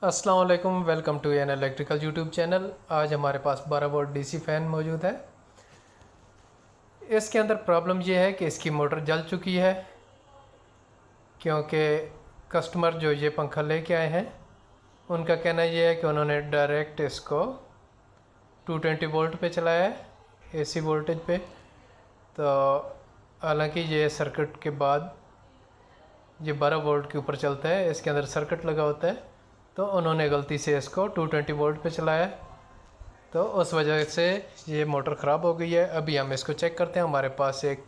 अस्सलाम वालेकुम, welcome to an electrical YouTube channel. आज हमारे पास 12 वोल्ट डीसी फ़ैन मौजूद है। इसके अंदर प्रॉब्लम ये है कि इसकी मोटर जल चुकी है, क्योंकि कस्टमर जो ये पंखा लेके आए हैं उनका कहना ये है कि उन्होंने डायरेक्ट इसको 220 वोल्ट पे चलाया है, एसी वोल्टेज पे। तो हालांकि ये सर्किट के बाद ये 12 वोल्ट के ऊपर चलता है, इसके अंदर सर्किट लगा होता है, तो उन्होंने गलती से इसको 220 वोल्ट पे चलाया, तो उस वजह से ये मोटर ख़राब हो गई है। अभी हम इसको चेक करते हैं। हमारे पास एक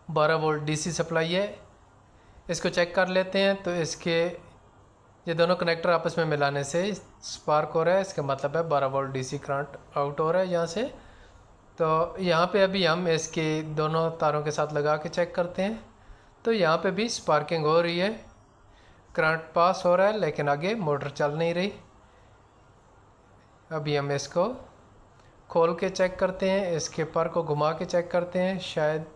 12 वोल्ट डीसी सप्लाई है, इसको चेक कर लेते हैं। तो इसके ये दोनों कनेक्टर आपस में मिलाने से स्पार्क हो रहा है, इसका मतलब है 12 वोल्ट डीसी करंट आउट हो रहा है यहाँ से। तो यहाँ पे अभी हम इसके दोनों तारों के साथ लगा के चेक करते हैं। तो यहाँ पे भी स्पार्किंग हो रही है, करंट पास हो रहा है, लेकिन आगे मोटर चल नहीं रही। अभी हम इसको खोल के चेक करते हैं, इसके पर को घुमा के चेक करते हैं, शायद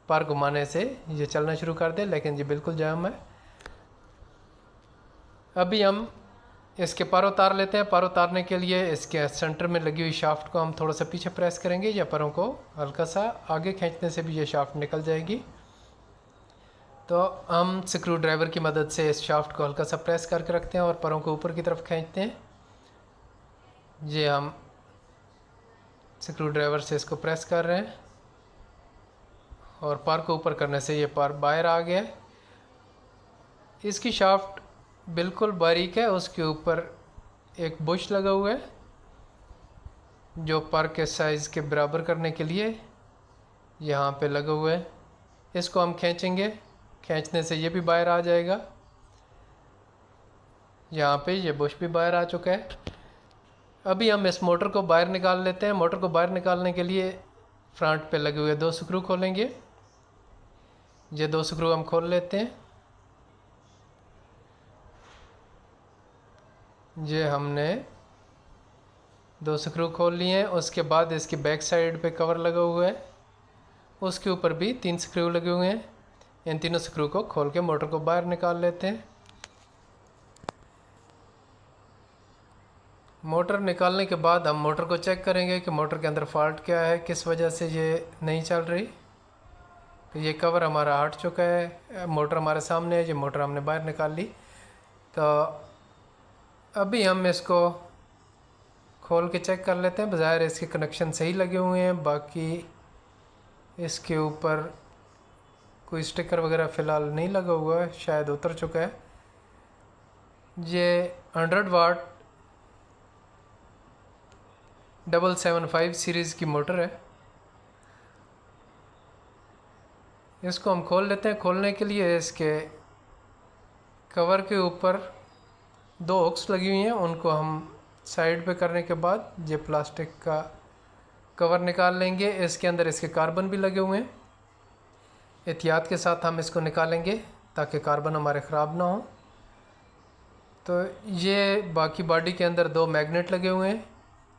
पर घुमाने से ये चलना शुरू कर दे, लेकिन ये बिल्कुल जाम है। अभी हम इसके पर उतार लेते हैं। पर उतारने के लिए इसके सेंटर में लगी हुई शाफ्ट को हम थोड़ा सा पीछे प्रेस करेंगे, या परों को हल्का सा आगे खींचने से भी ये शाफ्ट निकल जाएगी। तो हम स्क्रू ड्राइवर की मदद से इस शाफ्ट को हल्का सा प्रेस करके रखते हैं और परों को ऊपर की तरफ खींचते हैं। ये हम स्क्रू ड्राइवर से इसको प्रेस कर रहे हैं और पर को ऊपर करने से ये पर बाहर आ गया। इसकी शाफ्ट बिल्कुल बारीक है, उसके ऊपर एक बुश लगा हुआ है जो पर के साइज़ के बराबर करने के लिए यहाँ पे लगा हुआ है। इसको हम खींचेंगे, खींचने से ये भी बाहर आ जाएगा। यहाँ पे ये बुश भी बाहर आ चुका है। अभी हम इस मोटर को बाहर निकाल लेते हैं। मोटर को बाहर निकालने के लिए फ्रंट पे लगे हुए दो स्क्रू खोलेंगे। ये दो स्क्रू हम खोल लेते हैं। ये हमने दो स्क्रू खोल लिए हैं। उसके बाद इसकी बैक साइड पे कवर लगा हुआ है, उसके ऊपर भी 3 स्क्रू लगे हुए हैं। इन तीनों स्क्रू को खोल के मोटर को बाहर निकाल लेते हैं। मोटर निकालने के बाद हम मोटर को चेक करेंगे कि मोटर के अंदर फॉल्ट क्या है, किस वजह से ये नहीं चल रही। तो ये कवर हमारा हट चुका है, मोटर हमारे सामने है, ये मोटर हमने बाहर निकाल ली। तो अभी हम इसको खोल के चेक कर लेते हैं। बज़ाहिर इसके कनेक्शन सही लगे हुए हैं, बाकी इसके ऊपर कोई स्टिकर वगैरह फ़िलहाल नहीं लगा हुआ है, शायद उतर चुका है। ये 100 वाट 775 सीरीज़ की मोटर है। इसको हम खोल लेते हैं। खोलने के लिए इसके कवर के ऊपर 2 हुक्स लगी हुई हैं, उनको हम साइड पे करने के बाद ये प्लास्टिक का कवर निकाल लेंगे। इसके अंदर इसके कार्बन भी लगे हुए हैं, एहतियात के साथ हम इसको निकालेंगे ताकि कार्बन हमारे ख़राब ना हो। तो ये बाकी बॉडी के अंदर 2 मैग्नेट लगे हुए हैं,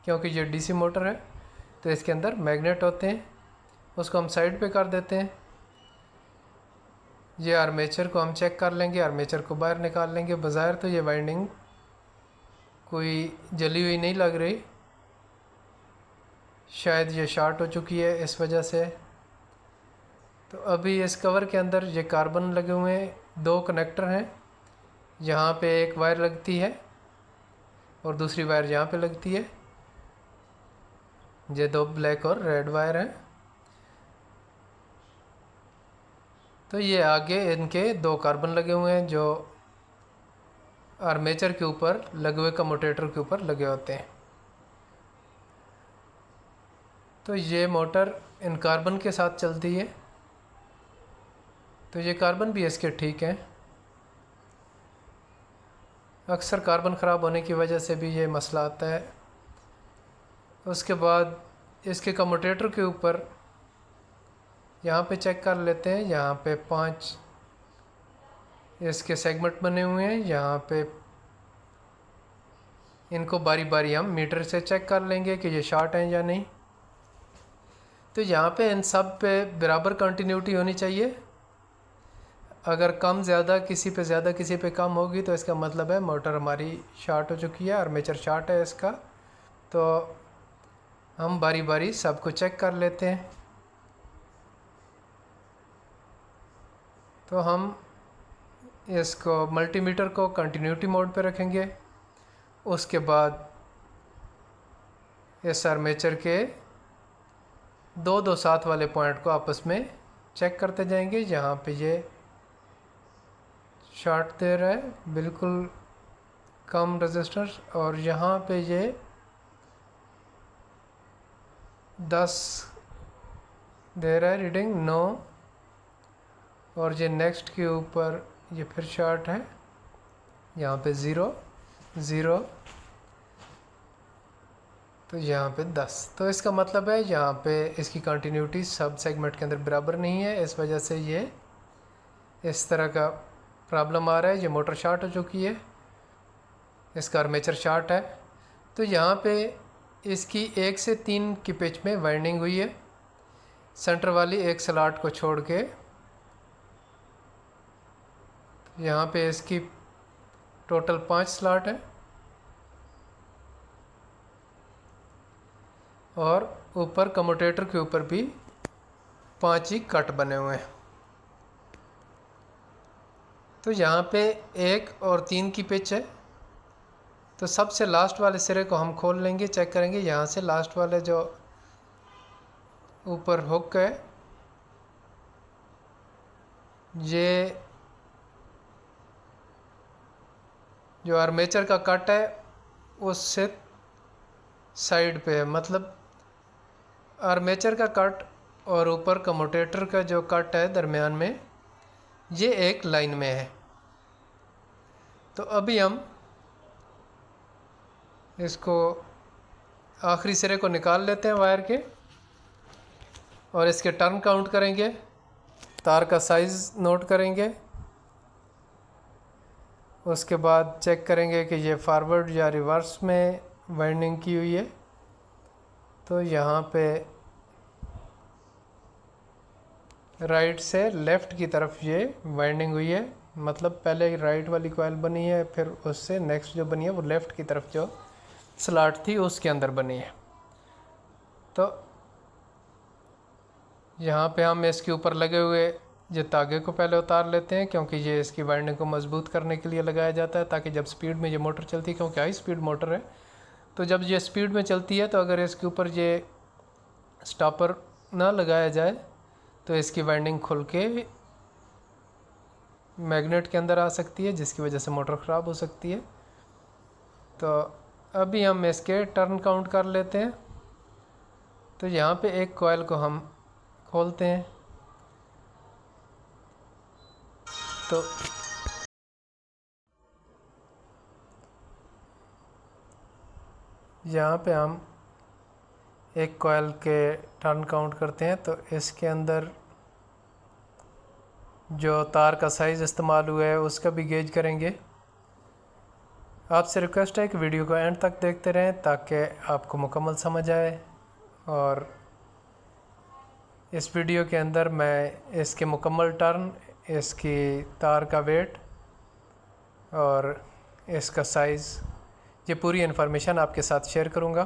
क्योंकि ये डीसी मोटर है तो इसके अंदर मैग्नेट होते हैं। उसको हम साइड पे कर देते हैं। ये आर्मेचर को हम चेक कर लेंगे, आर्मेचर को बाहर निकाल लेंगे। बज़ाहिर तो ये वाइंडिंग कोई जली हुई नहीं लग रही, शायद ये शॉर्ट हो चुकी है इस वजह से। तो अभी इस कवर के अंदर ये कार्बन लगे हुए हैं, 2 कनेक्टर हैं। यहाँ पे एक वायर लगती है और दूसरी वायर यहाँ पे लगती है। ये 2 ब्लैक और रेड वायर हैं। तो ये आगे इनके 2 कार्बन लगे हुए हैं जो आर्मेचर के ऊपर लगे हुए कम्यूटेटर के ऊपर लगे होते हैं। तो ये मोटर इन कार्बन के साथ चलती है, तो ये कार्बन भी इसके ठीक हैं। अक्सर कार्बन ख़राब होने की वजह से भी ये मसला आता है। उसके बाद इसके कम्यूटेटर के ऊपर यहाँ पे चेक कर लेते हैं। यहाँ पे 5 इसके सेगमेंट बने हुए हैं। यहाँ पे इनको बारी बारी हम मीटर से चेक कर लेंगे कि ये शॉर्ट हैं या नहीं। तो यहाँ पे इन सब पे बराबर कंटिन्यूटी होनी चाहिए। अगर कम ज़्यादा किसी पे ज़्यादा किसी पे कम होगी तो इसका मतलब है मोटर हमारी शॉर्ट हो चुकी है, आर्मेचर शॉर्ट है इसका। तो हम बारी बारी सबको चेक कर लेते हैं। तो हम इसको मल्टीमीटर को कंटिन्यूटी मोड पे रखेंगे। उसके बाद इस आर्मेचर के दो साथ वाले पॉइंट को आपस में चेक करते जाएंगे। जहाँ पे ये शॉर्ट दे रहा है बिल्कुल कम रेजिस्टेंस, और यहाँ पे ये 10 दे रहा है रीडिंग 9, और ये नेक्स्ट के ऊपर ये फिर शॉर्ट है, यहाँ पे 0 0, तो यहाँ पे 10। तो इसका मतलब है यहाँ पे इसकी कंटिन्यूटी सब सेगमेंट के अंदर बराबर नहीं है, इस वजह से ये इस तरह का प्रॉब्लम आ रहा है। ये मोटर शॉर्ट हो चुकी है, इसका आर्मेचर शॉर्ट है। तो यहाँ पे इसकी 1 से 3 की पिच में वाइंडिंग हुई है, सेंटर वाली एक स्लॉट को छोड़ के। यहाँ पे इसकी टोटल 5 स्लॉट है, और ऊपर कम्यूटेटर के ऊपर भी 5 ही कट बने हुए हैं। तो यहाँ पे 1 और 3 की पिच है। तो सबसे लास्ट वाले सिरे को हम खोल लेंगे, चेक करेंगे। यहाँ से लास्ट वाले जो ऊपर हुक है, ये जो आर्मेचर का कट है उससे साइड पे है, मतलब आर्मेचर का कट और ऊपर कम्यूटेटर का जो कट है दरमियान में, ये एक लाइन में है। तो अभी हम इसको आखिरी सिरे को निकाल लेते हैं वायर के, और इसके टर्न काउंट करेंगे, तार का साइज़ नोट करेंगे। उसके बाद चेक करेंगे कि ये फॉरवर्ड या रिवर्स में वाइंडिंग की हुई है। तो यहाँ पे राइट से लेफ़्ट की तरफ ये वाइंडिंग हुई है, मतलब पहले राइट वाली कॉइल बनी है, फिर उससे नेक्स्ट जो बनी है वो लेफ़्ट की तरफ जो स्लॉट थी उसके अंदर बनी है। तो यहाँ पे हम इसके ऊपर लगे हुए ये तागे को पहले उतार लेते हैं, क्योंकि ये इसकी वाइंडिंग को मजबूत करने के लिए लगाया जाता है, ताकि जब स्पीड में ये मोटर चलती है, क्योंकि हाई स्पीड मोटर है, तो जब ये स्पीड में चलती है तो अगर इसके ऊपर ये स्टॉपर ना लगाया जाए तो इसकी वाइंडिंग खुल के मैग्नेट के अंदर आ सकती है, जिसकी वजह से मोटर ख़राब हो सकती है। तो अभी हम इसके टर्न काउंट कर लेते हैं। तो यहाँ पे एक कॉइल को हम खोलते हैं। तो यहाँ पे हम एक कॉइल के टर्न काउंट करते हैं। तो इसके अंदर जो तार का साइज़ इस्तेमाल हुआ है उसका भी गेज करेंगे। आपसे रिक्वेस्ट है कि वीडियो को एंड तक देखते रहें ताकि आपको मुकम्मल समझ आए, और इस वीडियो के अंदर मैं इसके मुकम्मल टर्न, इसकी तार का वेट और इसका साइज़, ये पूरी इन्फॉर्मेशन आपके साथ शेयर करूँगा।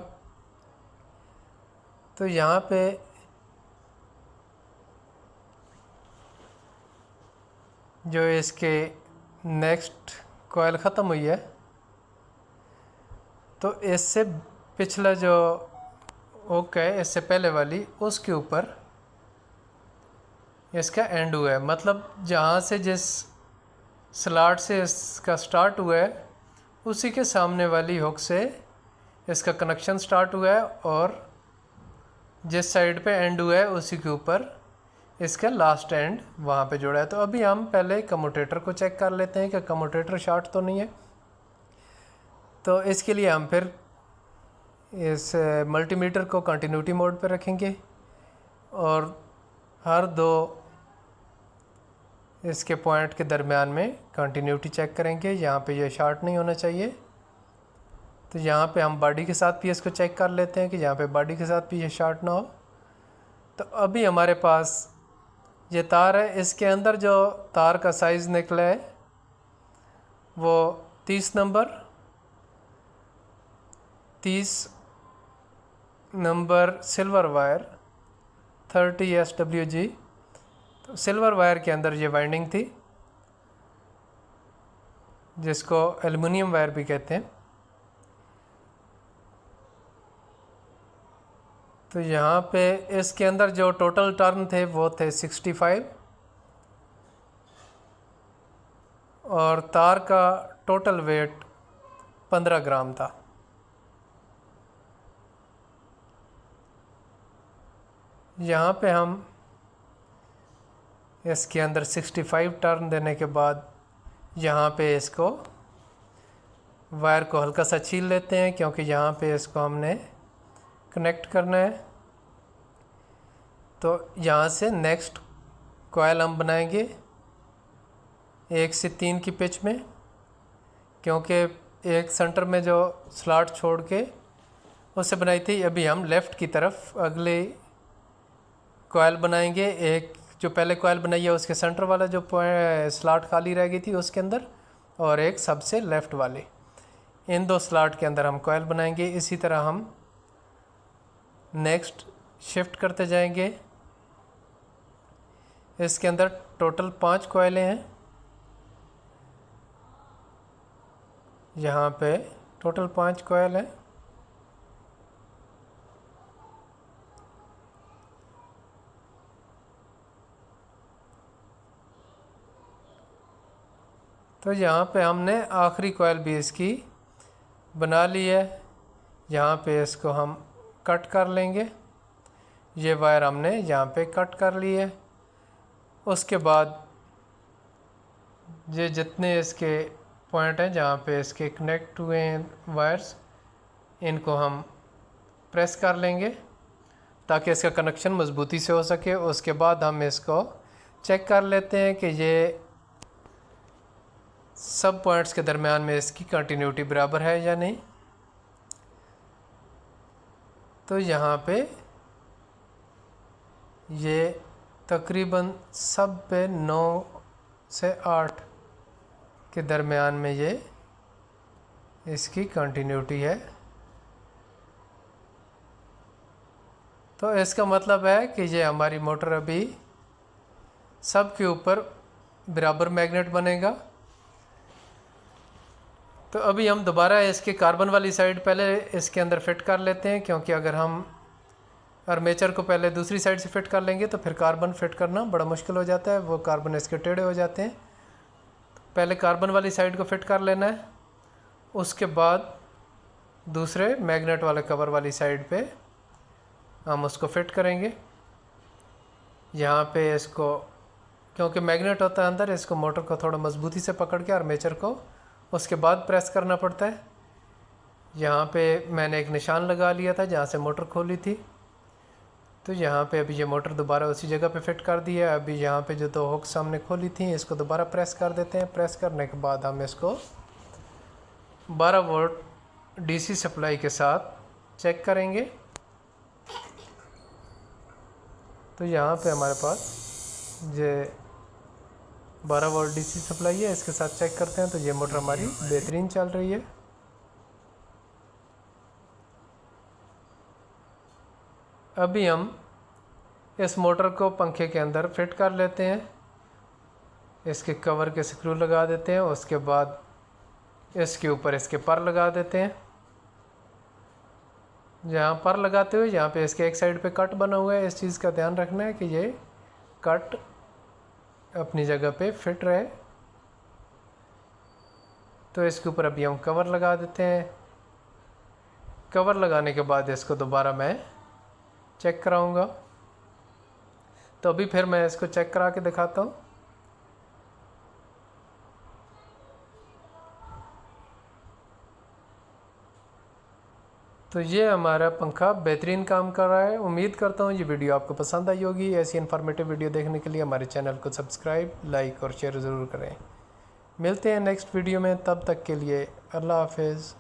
तो यहाँ पे जो इसके नेक्स्ट कॉइल ख़त्म हुई है, तो इससे पिछला जो हुक है, इससे पहले वाली, उसके ऊपर इसका एंड हुआ है, मतलब जहाँ से जिस स्लॉट से इसका स्टार्ट हुआ है उसी के सामने वाली हुक से इसका कनेक्शन स्टार्ट हुआ है, और जिस साइड पे एंड हुआ है उसी के ऊपर इसका लास्ट एंड वहाँ पे जुड़ा है। तो अभी हम पहले कम्यूटेटर को चेक कर लेते हैं कि कम्यूटेटर शॉर्ट तो नहीं है। तो इसके लिए हम फिर इस मल्टीमीटर को कंटिन्यूटी मोड पर रखेंगे, और हर दो इसके पॉइंट के दरमियान में कंटिन्यूटी चेक करेंगे। यहाँ पे ये शॉर्ट नहीं होना चाहिए। तो यहाँ पे हम बॉडी के साथ भी इसको चेक कर लेते हैं कि यहाँ पे बॉडी के साथ भी ये शॉर्ट ना हो। तो अभी हमारे पास ये तार है, इसके अंदर जो तार का साइज़ निकला है वो 30 नंबर सिल्वर वायर 30 SWG। तो सिल्वर वायर के अंदर ये वाइंडिंग थी जिसको एल्युमिनियम वायर भी कहते हैं। तो यहाँ पे इसके अंदर जो टोटल टर्न थे वो थे 65 और तार का टोटल वेट 15 ग्राम था। यहाँ पे हम इसके अंदर 65 टर्न देने के बाद यहाँ पे इसको वायर को हल्का सा छील लेते हैं, क्योंकि यहाँ पे इसको हमने कनेक्ट करना है। तो यहाँ से नेक्स्ट कॉयल हम बनाएंगे 1 से 3 की पिच में, क्योंकि एक सेंटर में जो स्लॉट छोड़ के उससे बनाई थी, अभी हम लेफ़्ट की तरफ अगले कॉयल बनाएंगे। एक जो पहले कॉयल बनाई है उसके सेंटर वाला जो स्लॉट खाली रह गई थी उसके अंदर, और एक सबसे लेफ़्ट वाले, इन 2 स्लॉट के अंदर हम कॉयल बनाएंगे। इसी तरह हम नेक्स्ट शिफ्ट करते जाएंगे। इसके अंदर टोटल 5 कॉयलें हैं। यहाँ पे टोटल 5 कॉयल हैं। तो यहाँ पे हमने आखिरी कॉयल भी इसकी बना ली है। यहाँ पे इसको हम कट कर लेंगे। ये वायर हमने यहाँ पे कट कर ली है। उसके बाद ये जितने इसके पॉइंट हैं जहाँ पे इसके कनेक्ट हुए हैं वायर्स, इनको हम प्रेस कर लेंगे ताकि इसका कनेक्शन मज़बूती से हो सके। उसके बाद हम इसको चेक कर लेते हैं कि ये सब पॉइंट्स के दरमियान में इसकी कंटिन्यूटी बराबर है या नहीं। तो यहाँ पे ये तकरीबन सब पे 9 से 8 के दरमियान में ये इसकी कंटिन्यूटी है। तो इसका मतलब है कि ये हमारी मोटर अभी सब के ऊपर बराबर मैग्नेट बनेगा। तो अभी हम दोबारा इसके कार्बन वाली साइड पहले इसके अंदर फिट कर लेते हैं, क्योंकि अगर हम आर्मेचर को पहले दूसरी साइड से फिट कर लेंगे तो फिर कार्बन फिट करना बड़ा मुश्किल हो जाता है, वो कार्बन इसके टेढ़े हो जाते हैं। पहले कार्बन वाली साइड को फिट कर लेना है, उसके बाद दूसरे मैग्नेट वाले कवर वाली साइड पे हम उसको फिट करेंगे। यहाँ पे इसको, क्योंकि मैग्नेट होता है अंदर, इसको मोटर को थोड़ा मजबूती से पकड़ के आर्मेचर को उसके बाद प्रेस करना पड़ता है। यहाँ पे मैंने एक निशान लगा लिया था जहाँ से मोटर खोली थी। तो यहाँ पे अभी ये मोटर दोबारा उसी जगह पे फिट कर दी है। अभी यहाँ पे जो 2 हुक्स हमने खोली थी इसको दोबारा प्रेस कर देते हैं। प्रेस करने के बाद हम इसको 12 वोल्ट डीसी सप्लाई के साथ चेक करेंगे। तो यहाँ पे हमारे पास ये 12 वोल्ट डीसी सप्लाई है, इसके साथ चेक करते हैं। तो ये मोटर हमारी बेहतरीन चल रही है। अभी हम इस मोटर को पंखे के अंदर फिट कर लेते हैं। इसके कवर के स्क्रू लगा देते हैं, उसके बाद इसके ऊपर इसके पर लगा देते हैं। जहाँ पर लगाते हुए यहाँ पे इसके एक साइड पे कट बना हुआ है, इस चीज़ का ध्यान रखना है कि ये कट अपनी जगह पे फिट रहे। तो इसके ऊपर अभी हम कवर लगा देते हैं। कवर लगाने के बाद इसको दोबारा मैं चेक कराऊंगा। तो अभी फिर मैं इसको चेक करा के दिखाता हूँ। तो ये हमारा पंखा बेहतरीन काम कर रहा है। उम्मीद करता हूँ ये वीडियो आपको पसंद आई होगी। ऐसी इन्फॉर्मेटिव वीडियो देखने के लिए हमारे चैनल को सब्सक्राइब, लाइक और शेयर ज़रूर करें। मिलते हैं नेक्स्ट वीडियो में, तब तक के लिए अल्लाह हाफिज़।